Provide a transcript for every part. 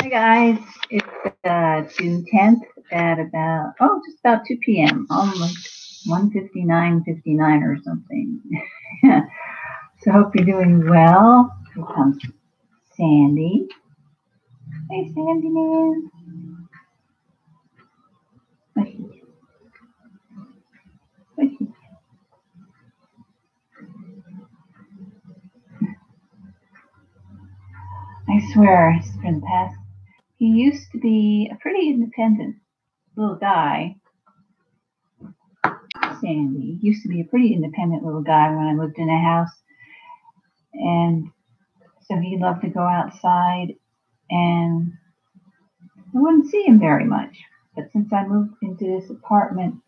Hi guys, it's June 10th at just about 2 p.m. Almost 1:59:59 or something. So hope you're doing well. Here comes Sandy. Hey Sandy man. I swear, for the past, he used to be a pretty independent little guy. Sandy used to be a pretty independent little guy when I lived in a house, and so he loved to go outside, and I wouldn't see him very much. But since I moved into this apartment,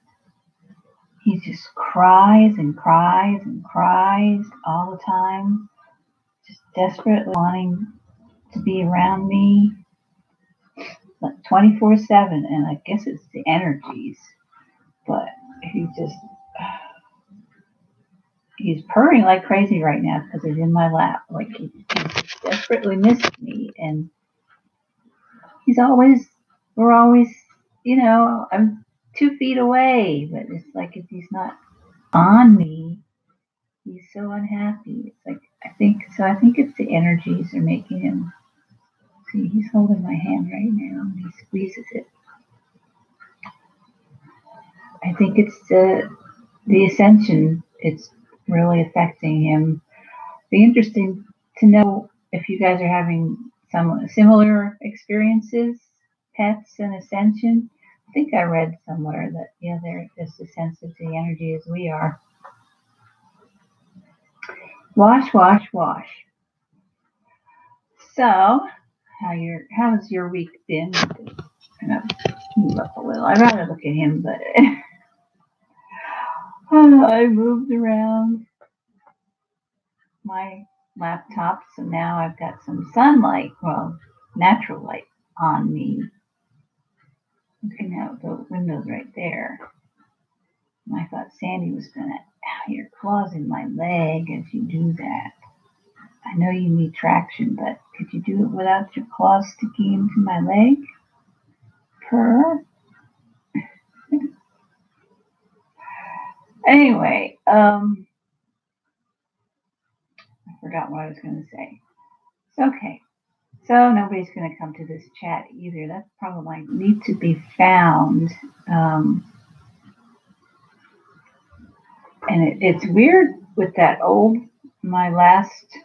he just cries and cries and cries all the time, just desperately wanting to be around me, like 24/7. And I guess it's the energies, but he's purring like crazy right now because he's in my lap. Like he desperately missed me, and we're always, I'm 2 feet away, but it's like if he's not on me, he's so unhappy. It's like, I think it's the energies are making him. See, he's holding my hand right now, and he squeezes it. I think it's the ascension. It's really affecting him. Be interesting to know if you guys are having some similar experiences, pets and ascension. I think I read somewhere that, they're just as sensitive to the energy as we are. Wash, wash, wash. So, how's your week been? I'm gonna move up a little. I'd rather look at him, but I moved around my laptop, so now I've got some sunlight, natural light on me. Looking out the windows right there. And I thought Sandy was gonna, your claws in my leg as you do that. I know you need traction, but could you do it without your claws sticking into my leg? Purr. Anyway, I forgot what I was going to say. Okay, so nobody's going to come to this chat either. That's probably need to be found. And it's weird with that my last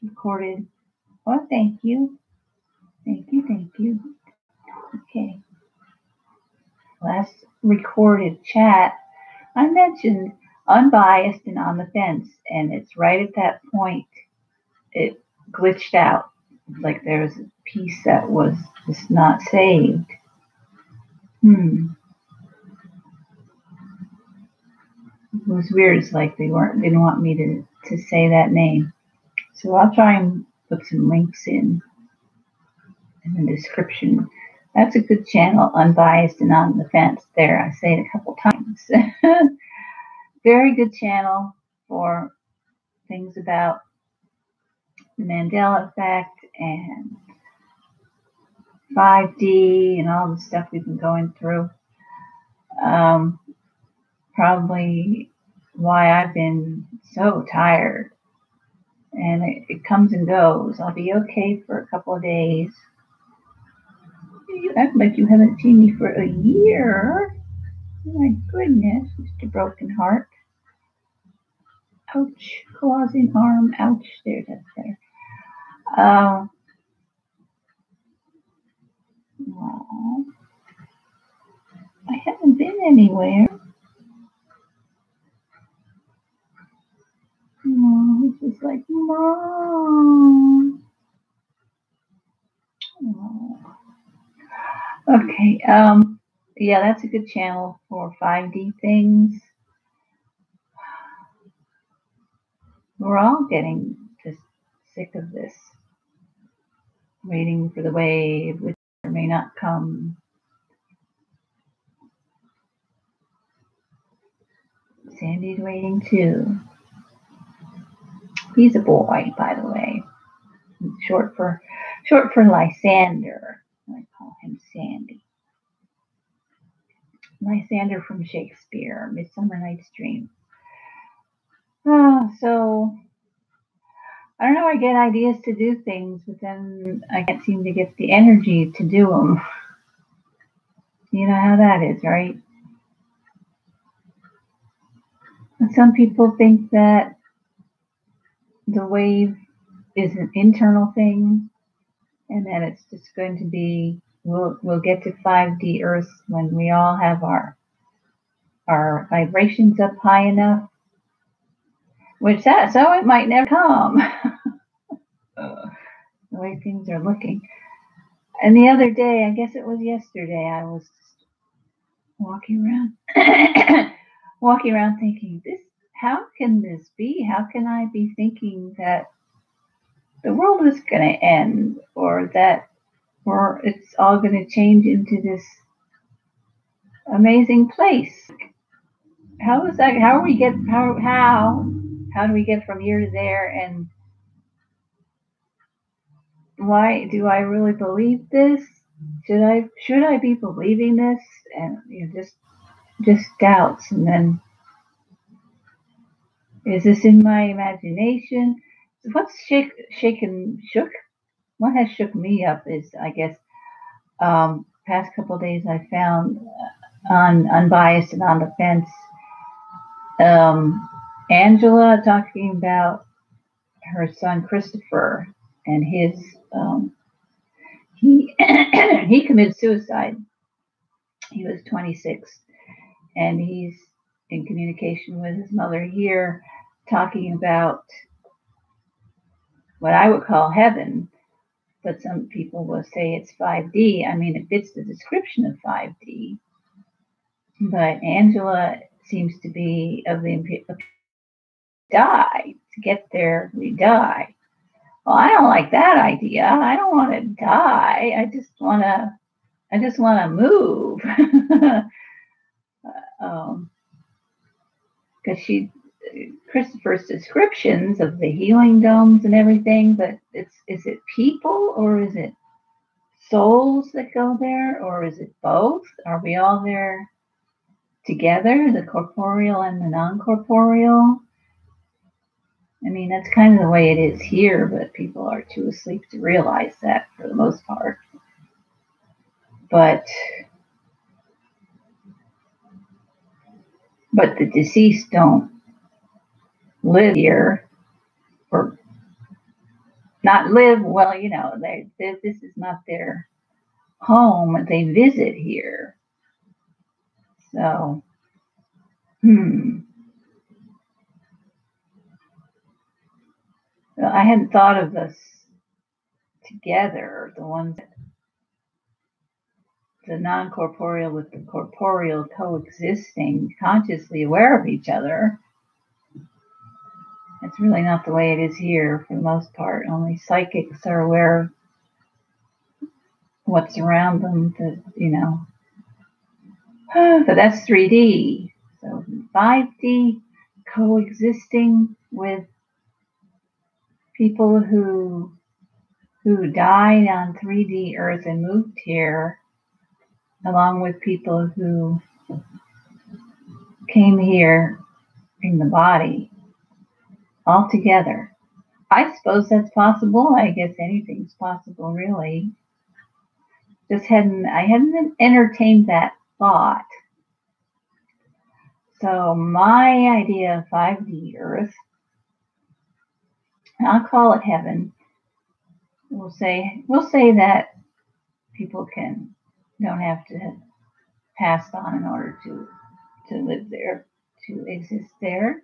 recorded. Oh, thank you. Okay. Last recorded chat, I mentioned unbiased and on the fence, and it's right at that point it glitched out. Like there was a piece that was just not saved. It was weird. It's like they didn't want me to say that name. So I'll try and put some links in the description. That's a good channel, Unbiased and on the Fence. There, I say it a couple times. Very good channel for things about the Mandela effect and 5D and all the stuff we've been going through. Probably why I've been so tired. And it comes and goes. I'll be okay for a couple of days. You act like you haven't seen me for a year. Oh my goodness, Mr. Broken Heart. Ouch, claws in arm. Ouch, there, that's better. I haven't been anywhere. Oh, this is like, Mom. Oh. Okay, yeah, that's a good channel for 5D things. We're all getting just sick of this, waiting for the wave, which may not come. Sandy's waiting too. He's a boy, by the way. It's short for short for Lysander. I call him Sandy. Lysander from Shakespeare, Midsummer Night's Dream. So I don't know. I get ideas to do things, but then I can't seem to get the energy to do them. You know how that is, right? And some people think that the wave is an internal thing, and that it's just going to be we'll get to 5D Earth when we all have our vibrations up high enough, which that so it might never come. The way things are looking. And the other day, I guess it was yesterday, I was walking around thinking, how can this be? How can I be thinking that the world is going to end, or it's all going to change into this amazing place? How is that? How do we get from here to there? And why do I really believe this? Should I be believing this? And just doubts. And then, is this in my imagination? What's shook? What has shook me up is, I guess, past couple of days I found on Unbiased and on the Fence, Angela talking about her son Christopher and his he committed suicide. He was 26, and he's in communication with his mother here, talking about what I would call heaven, but some people will say it's 5D. I mean, it fits the description of 5D. But Angela seems to be of the die. To get there, we die. Well, I don't like that idea. I don't want to die. I just want to move. Because Christopher's descriptions of the healing domes and everything, but is it people, or is it souls that go there, or is it both? Are we all there together, the corporeal and the non-corporeal? I mean, that's kind of the way it is here, but people are too asleep to realize that for the most part. But the deceased don't live here, or not live, well, this is not their home. They visit here. So, I hadn't thought of us together, the non-corporeal with the corporeal coexisting, consciously aware of each other. It's really not the way it is here for the most part. Only psychics are aware of what's around them, but that's 3D. So 5D, coexisting with people who died on 3D Earth and moved here, along with people who came here in the body, all together. I suppose that's possible. I guess anything's possible, really. I hadn't entertained that thought. So my idea of 5D Earth, I'll call it heaven. We'll say that people don't have to pass on in order to live there, to exist there,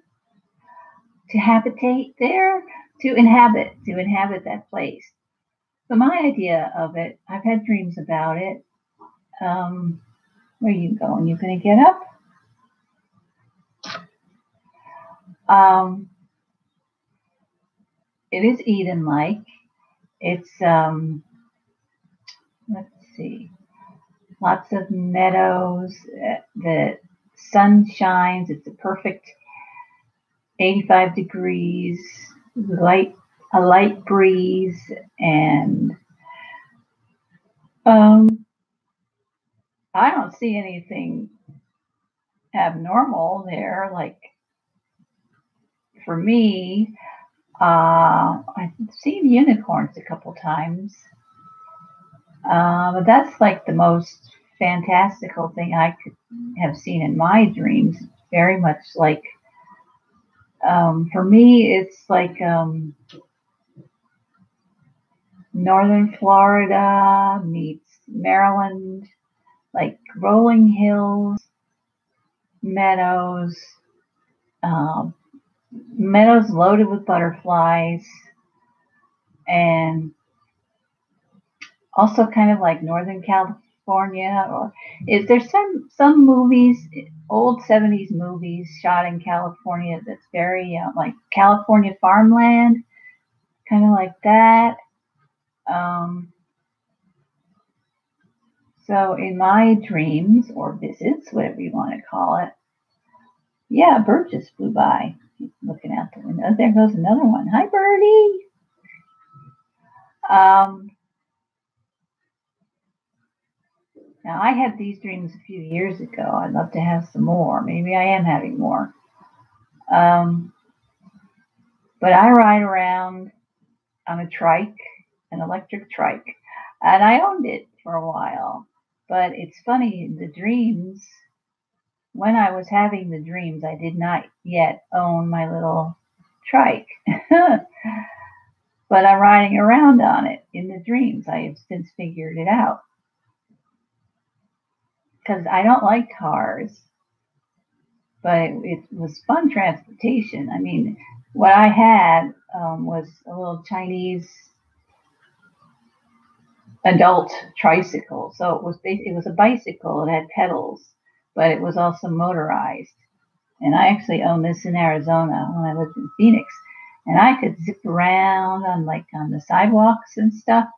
to habitate there, to inhabit that place. So my idea of it, I've had dreams about it. Where are you going? You gonna get up? It is Eden-like. It's let's see, lots of meadows. The sun shines. It's a perfect 85 degrees. A light breeze, and Um, I don't see anything abnormal there. Like for me, I've seen unicorns a couple times, but that's like the most fantastical thing I could have seen in my dreams. Very much like, for me, it's like northern Florida meets Maryland, like rolling hills, meadows, um, meadows loaded with butterflies, and also kind of like Northern California. Or is there some movies, old '70s movies shot in California that's very like California farmland, kind of like that. Um, so in my dreams or visits, whatever you want to call it, yeah, a bird just flew by. Looking out the window. There goes another one. Hi, birdie. Um, Now, I had these dreams a few years ago. I'd love to have some more. Maybe I am having more. Um, but I ride around on a trike, an electric trike, and I owned it for a while. But it's funny, the dreams, when I was having the dreams, I did not yet own my little trike. But I'm riding around on it in the dreams. I have since figured it out. Because I don't like cars, but it was fun transportation. I mean, what I had was a little Chinese adult tricycle. So it was a bicycle. It had pedals, but it was also motorized. And I actually owned this in Arizona when I lived in Phoenix, and I could zip around on the sidewalks and stuff.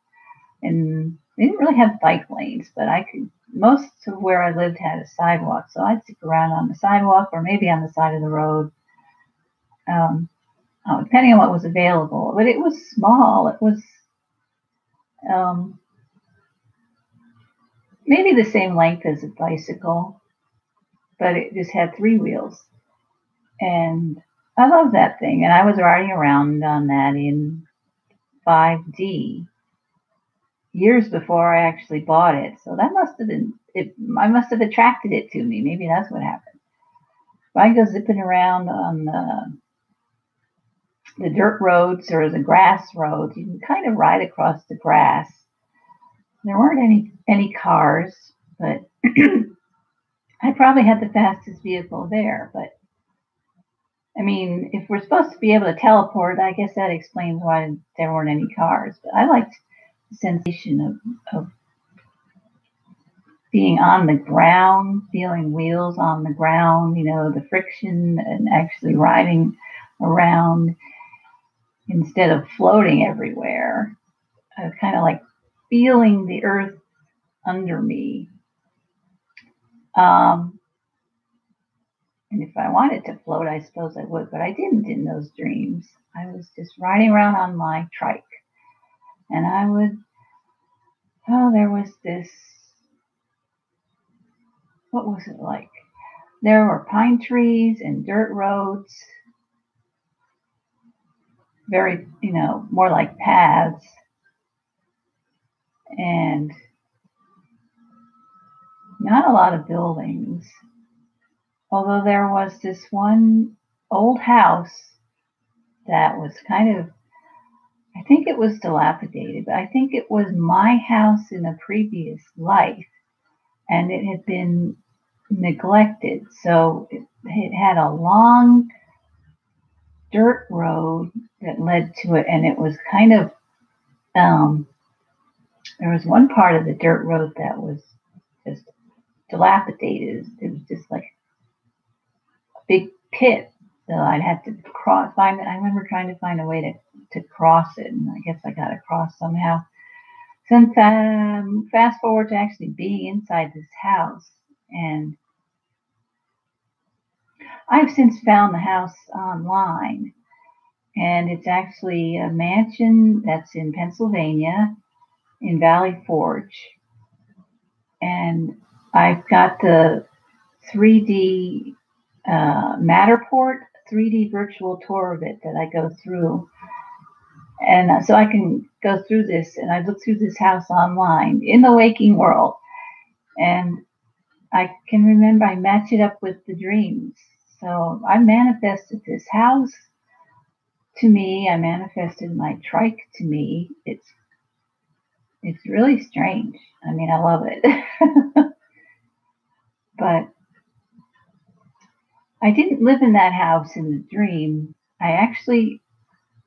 And they didn't really have bike lanes, but I could. Most of where I lived had a sidewalk, so I'd zip around on the sidewalk or maybe on the side of the road, depending on what was available. But it was small. It was um, maybe the same length as a bicycle, but it just had three wheels. And I love that thing. And I was riding around on that in 5D years before I actually bought it. So that must have been it. I must have attracted it to me. Maybe that's what happened. If I go zipping around on the dirt roads or the grass roads, you can kind of ride across the grass. There weren't any cars, but I probably had the fastest vehicle there. But I mean, if we're supposed to be able to teleport, I guess that explains why there weren't any cars. But I liked the sensation of being on the ground, feeling wheels on the ground, the friction, and actually riding around instead of floating everywhere. I was kind of like feeling the earth under me. And if I wanted to float, I suppose I would, but I didn't in those dreams. I was just riding around on my trike. And there was this, what was it like? There were pine trees and dirt roads, very, more like paths. And not a lot of buildings. Although there was this one old house that was kind of, I think it was dilapidated, but I think it was my house in a previous life, and it had been neglected. So it had a long dirt road that led to it, and it was kind of, there was one part of the dirt road that was just dilapidated. It was just like a big pit. So I'd have to find it. I remember trying to find a way to cross it, and I guess I got across somehow. Since fast forward to actually being inside this house, and I've since found the house online, and it's actually a mansion that's in Pennsylvania, in Valley Forge, and I've got the 3D Matterport 3D virtual tour of it that I go through. And so I can go through this, and I look through this house online in the waking world, and I can remember I match it up with the dreams. So I manifested this house to me. I manifested my trike to me. It's really strange. I mean, I love it. But I didn't live in that house in the dream. I actually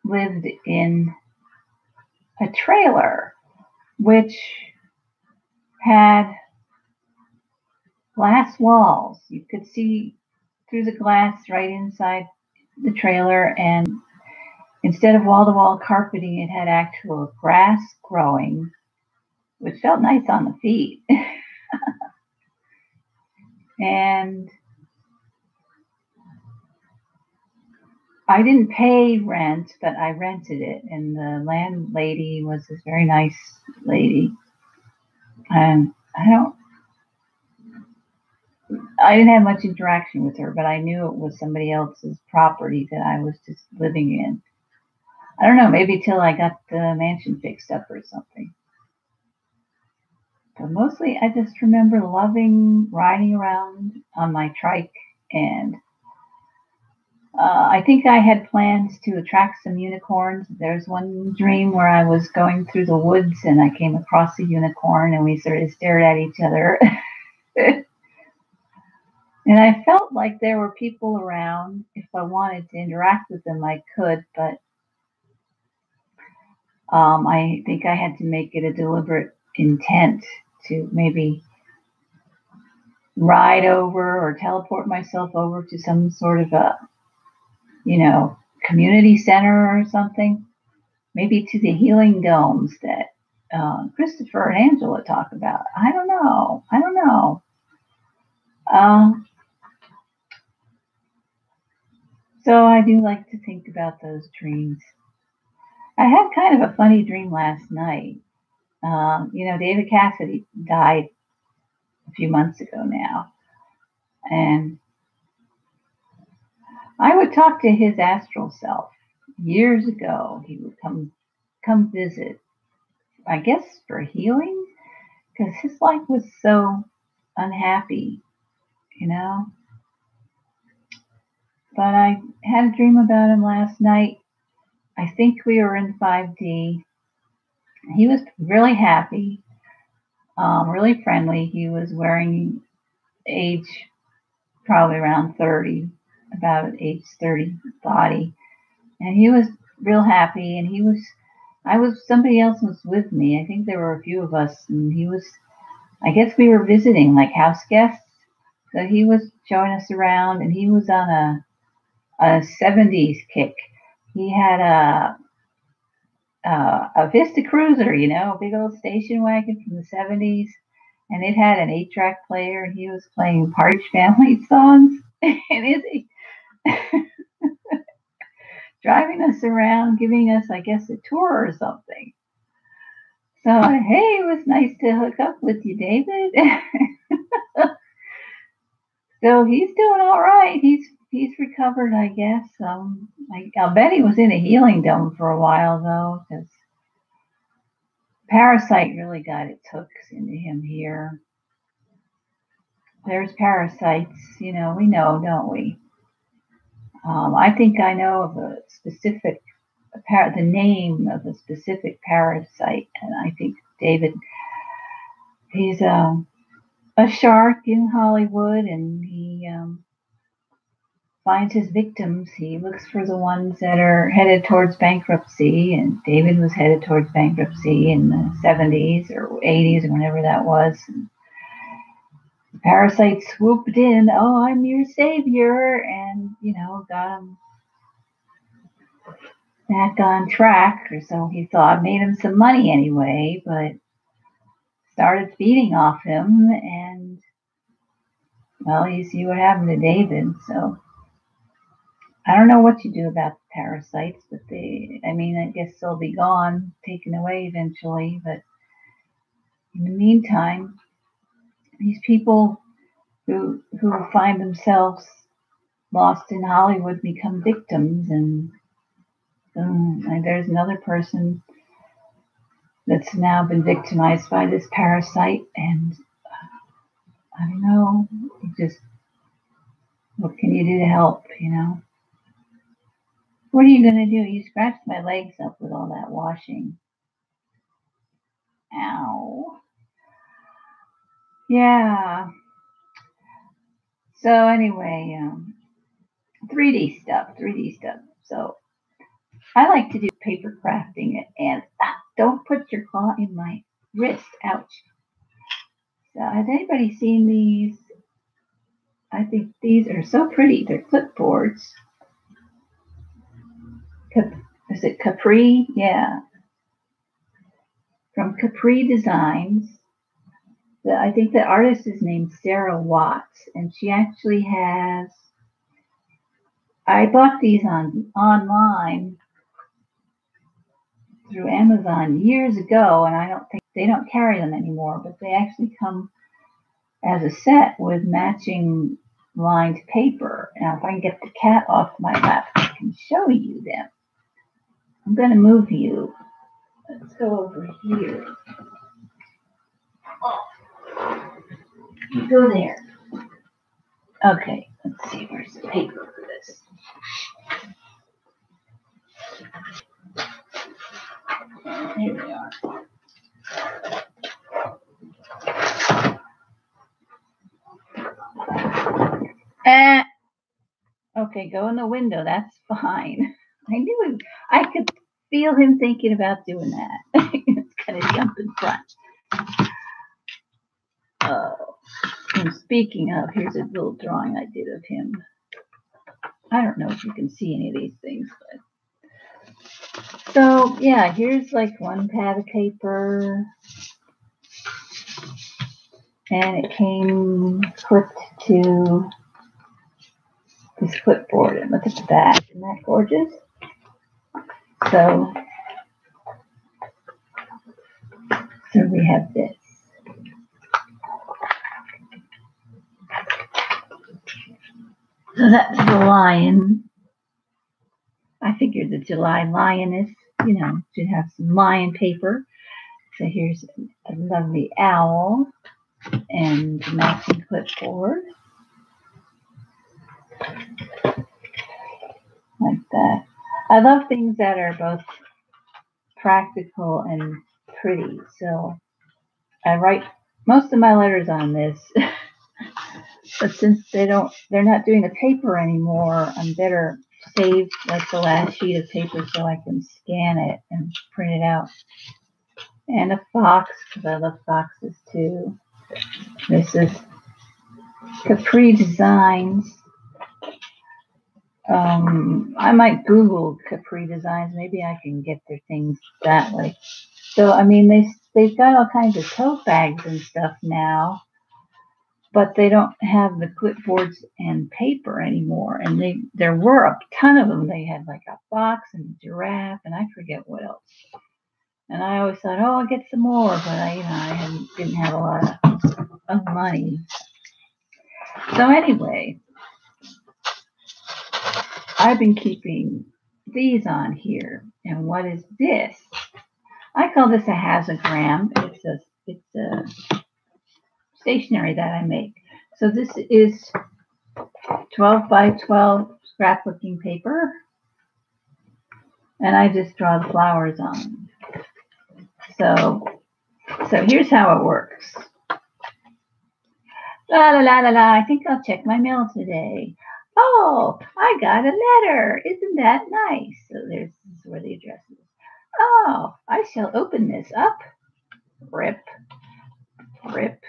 lived in a trailer which had glass walls. You could see through the glass right inside the trailer, and instead of wall to wall carpeting, it had actual grass growing, which felt nice on the feet. And I didn't pay rent, but I rented it, and the landlady was this very nice lady. And I didn't have much interaction with her, but I knew it was somebody else's property that I was just living in. I don't know, maybe till I got the mansion fixed up or something. But mostly I just remember loving riding around on my trike, and I think I had plans to attract some unicorns. There's one dream where I was going through the woods and I came across a unicorn, and we sort of stared at each other. And I felt like there were people around. If I wanted to interact with them, I could, but I think I had to make it a deliberate intent to maybe ride over or teleport myself over to some sort of a, community center or something. Maybe to the healing domes that Christopher and Angela talk about. I don't know. So I do like to think about those dreams. I had kind of a funny dream last night. David Cassidy died a few months ago now, and I would talk to his astral self. Years ago, he would come visit, I guess for healing, because his life was so unhappy, you know. But I had a dream about him last night. I think we were in 5D. He was really happy, really friendly. He was wearing age probably around 30, about age 30 body. And he was real happy, and somebody else was with me. I think there were a few of us, and I guess we were visiting like house guests. So he was showing us around, and he was on a 70s kick. He had a Vista Cruiser, a big old station wagon from the 70s, and it had an 8-track player, and he was playing Partridge Family songs. And driving us around, giving us, I guess, a tour or something. So, hey, it was nice to hook up with you, David. So he's doing all right. He's recovered, I guess. I'll bet he was in a healing dome for a while, though, because parasite really got its hooks into him here. There's parasites, we know, don't we? I think I know of a specific, the name of a specific parasite, and I think David, he's a shark in Hollywood, and he finds his victims. He looks for the ones that are headed towards bankruptcy, and David was headed towards bankruptcy in the 70s or 80s or whenever that was. And the parasite swooped in, oh, I'm your savior, and, got him back on track, or so he thought. Made him some money anyway, but started feeding off him, and, well, you see what happened to David. So I don't know what you do about the parasites, but I guess they'll be gone, taken away eventually. But in the meantime, these people who find themselves lost in Hollywood become victims, and there's another person that's now been victimized by this parasite, and I don't know, just what can you do to help, What are you going to do? You scratched my legs up with all that washing. Ow. Yeah. So anyway, 3D stuff. So I like to do paper crafting, and don't put your claw in my wrist. Ouch. So has anybody seen these? I think these are so pretty. They're clipboards. Is it Capri? Yeah. From Capri Designs. I think the artist is named Sarah Watts, and she actually has. I bought these online through Amazon years ago, and I don't think they don't carry them anymore, but they actually come as a set with matching lined paper. Now, if I can get the cat off my lap, I can show you them. I'm going to move you. Let's go over here. Go there. Okay, let's see, where's the paper for this? Here we are. Okay, go in the window. That's fine. I knew him. I could feel him thinking about doing that. It's going to jump in front. Oh, and speaking of, here's a little drawing I did of him. I don't know if you can see any of these things, but so yeah, here's like one pad of paper, and it came clipped to this clipboard. And look at the back. Isn't that gorgeous? So we have this. So that's the lion. I figured the July lioness, should have some lion paper. So here's a lovely owl and matching clipboard. Like that. I love things that are both practical and pretty. So I write most of my letters on this. But since they're not doing the paper anymore, I'm better save like the last sheet of paper so I can scan it and print it out. And a fox, because I love foxes too. This is Capri Designs. I might Google Capri Designs. Maybe I can get their things that way. So I mean, they've got all kinds of tote bags and stuff now, but they don't have the clipboards and paper anymore. And there were a ton of them. They had like a fox and a giraffe, and I forget what else. And I always thought, oh, I'll get some more, but I didn't have a lot of money. So anyway, I've been keeping these on here. And what is this? I call this a hazogram. It's a stationery that I make. So this is 12 by 12 scrapbooking paper. And I just draw the flowers on them. So here's how it works. La la la la la, I think I'll check my mail today. Oh, I got a letter. Isn't that nice? So this is where the address is. Oh, I shall open this up. Rip. Rip.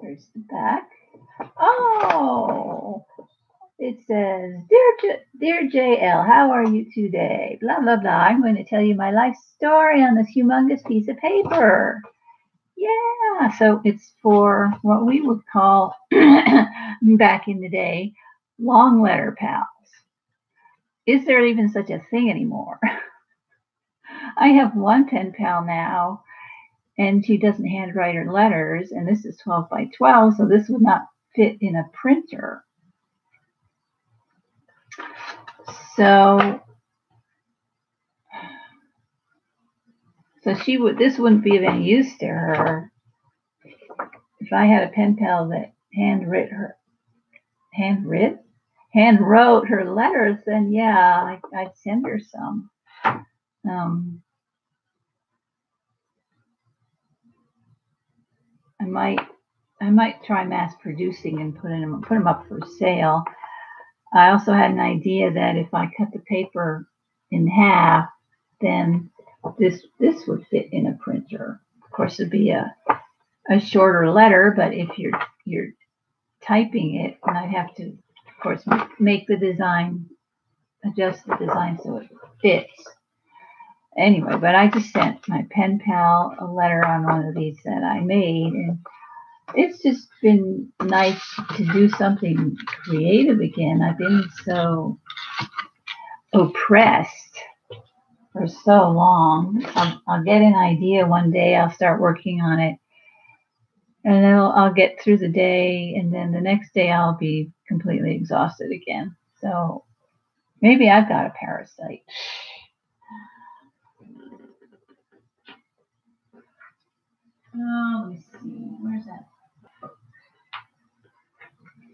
There's the back. Oh, it says, Dear JL, how are you today? Blah, blah, blah. I'm going to tell you my life story on this humongous piece of paper. Yeah, so it's for what we would call, back in the day, long letter pals. Is there even such a thing anymore? I have one pen pal now, and she doesn't handwrite her letters, and this is 12 by 12, so this would not fit in a printer. So this wouldn't be of any use to her. If I had a pen pal that handwrote her letters, then yeah, I'd send her some. I might try mass producing and put them up for sale. I also had an idea that if I cut the paper in half, then this would fit in a printer. Of course, it'd be a shorter letter, but if you're typing it, and I'd have to, of course, make the design, adjust the design so it fits. Anyway, but I just sent my pen pal a letter on one of these that I made, and it's just been nice to do something creative again. I've been so oppressed for so long. I'll get an idea one day, I'll start working on it, and then I'll get through the day, and then the next day I'll be completely exhausted again. So maybe I've got a parasite. Oh, let me see. Where's that?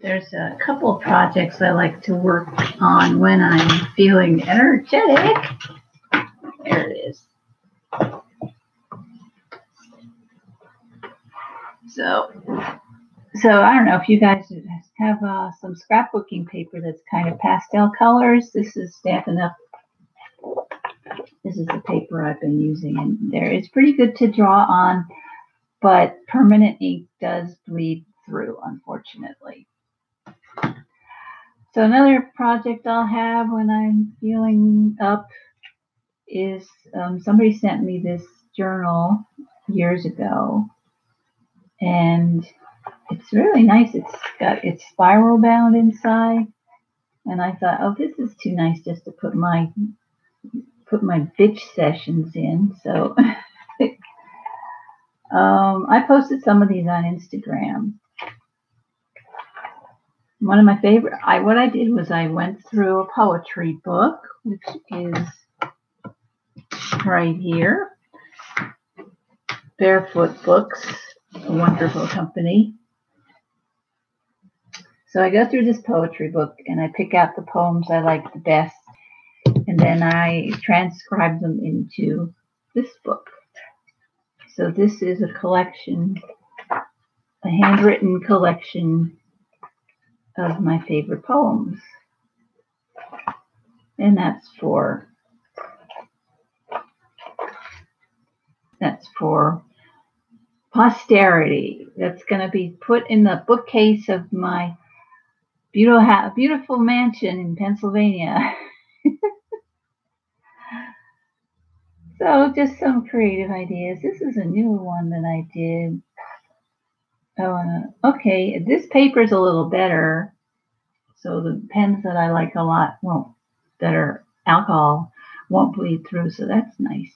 There's a couple of projects I like to work on when I'm feeling energetic. There it is. So I don't know if you guys have some scrapbooking paper that's kind of pastel colors. This is Stampin' Up. This is the paper I've been using, and it's pretty good to draw on, but permanent ink does bleed through, unfortunately. So another project I'll have when I'm feeling up is somebody sent me this journal years ago, and it's really nice. It's spiral bound inside, and I thought, oh, this is too nice just to put my bitch sessions in. So I posted some of these on Instagram. One of my favorite, what I did was I went through a poetry book, which is right here. Barefoot Books, a wonderful company. So I go through this poetry book and I pick out the poems I like the best, and then I transcribe them into this book. So this is a collection, a handwritten collection of my favorite poems. And that's for posterity. That's going to be put in the bookcase of my beautiful mansion in Pennsylvania. So just some creative ideas. This is a new one that I did. Oh, okay. This paper is a little better. So the pens that I like a lot that are alcohol won't bleed through. So that's nice.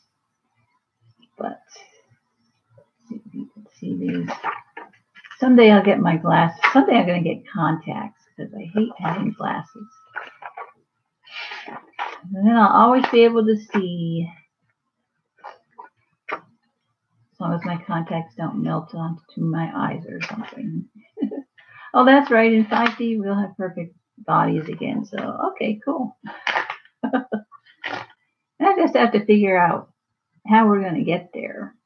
But let's see if you can see these. Someday I'll get my glasses. Someday I'm going to get contacts because I hate having glasses. And then I'll always be able to see, as long as my contacts don't melt onto my eyes or something. Oh, that's right. In 5D, we'll have perfect bodies again. So, okay, cool. I just have to figure out how we're going to get there.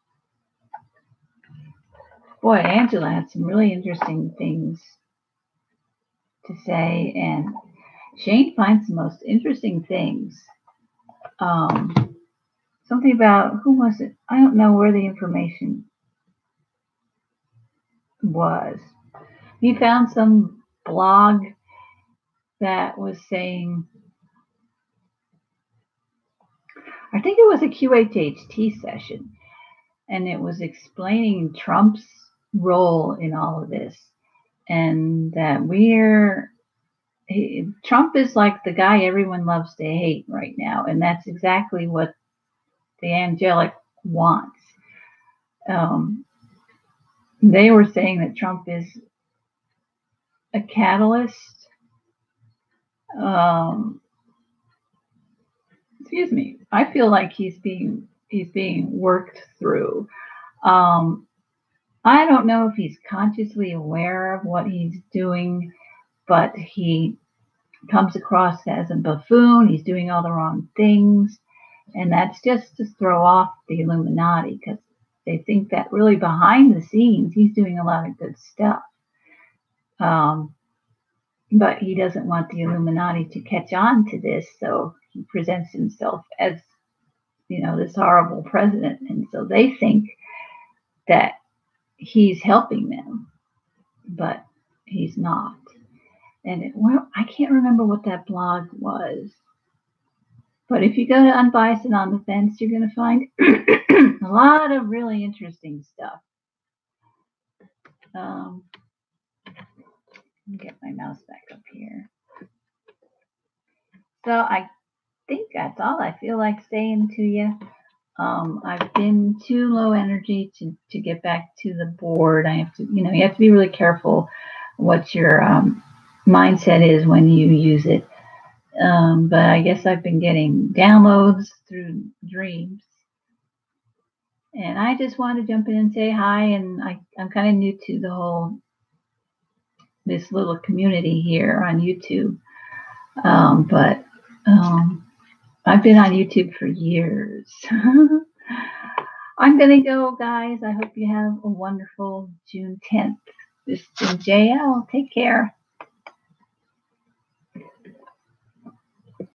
Boy, Angela had some really interesting things to say, and Shane finds the most interesting things. Something about, who was it? I don't know where the information was. He found some blog that was saying, I think it was a QHHT session, and it was explaining Trump's role in all of this, and that Trump is like the guy everyone loves to hate right now, and that's exactly what the angelic wants. They were saying that Trump is a catalyst. Excuse me. I feel like he's being worked through. I don't know if he's consciously aware of what he's doing, but he comes across as a buffoon. He's doing all the wrong things. And that's just to throw off the Illuminati, because they think that really behind the scenes, he's doing a lot of good stuff. But he doesn't want the Illuminati to catch on to this, so he presents himself as, this horrible president. And so they think that he's helping them, but he's not. And I can't remember what that blog was, but if you go to Unbiased and On the Fence, you're going to find a lot of really interesting stuff. Let me get my mouse back up here. So I think that's all I feel like saying to you. I've been too low energy to get back to the board. I have to, you have to be really careful what your mindset is when you use it. But I guess I've been getting downloads through dreams. And I just want to jump in and say hi. And I'm kind of new to this little community here on YouTube. But I've been on YouTube for years. I'm going to go, guys. I hope you have a wonderful June 10th. This is JL. Take care.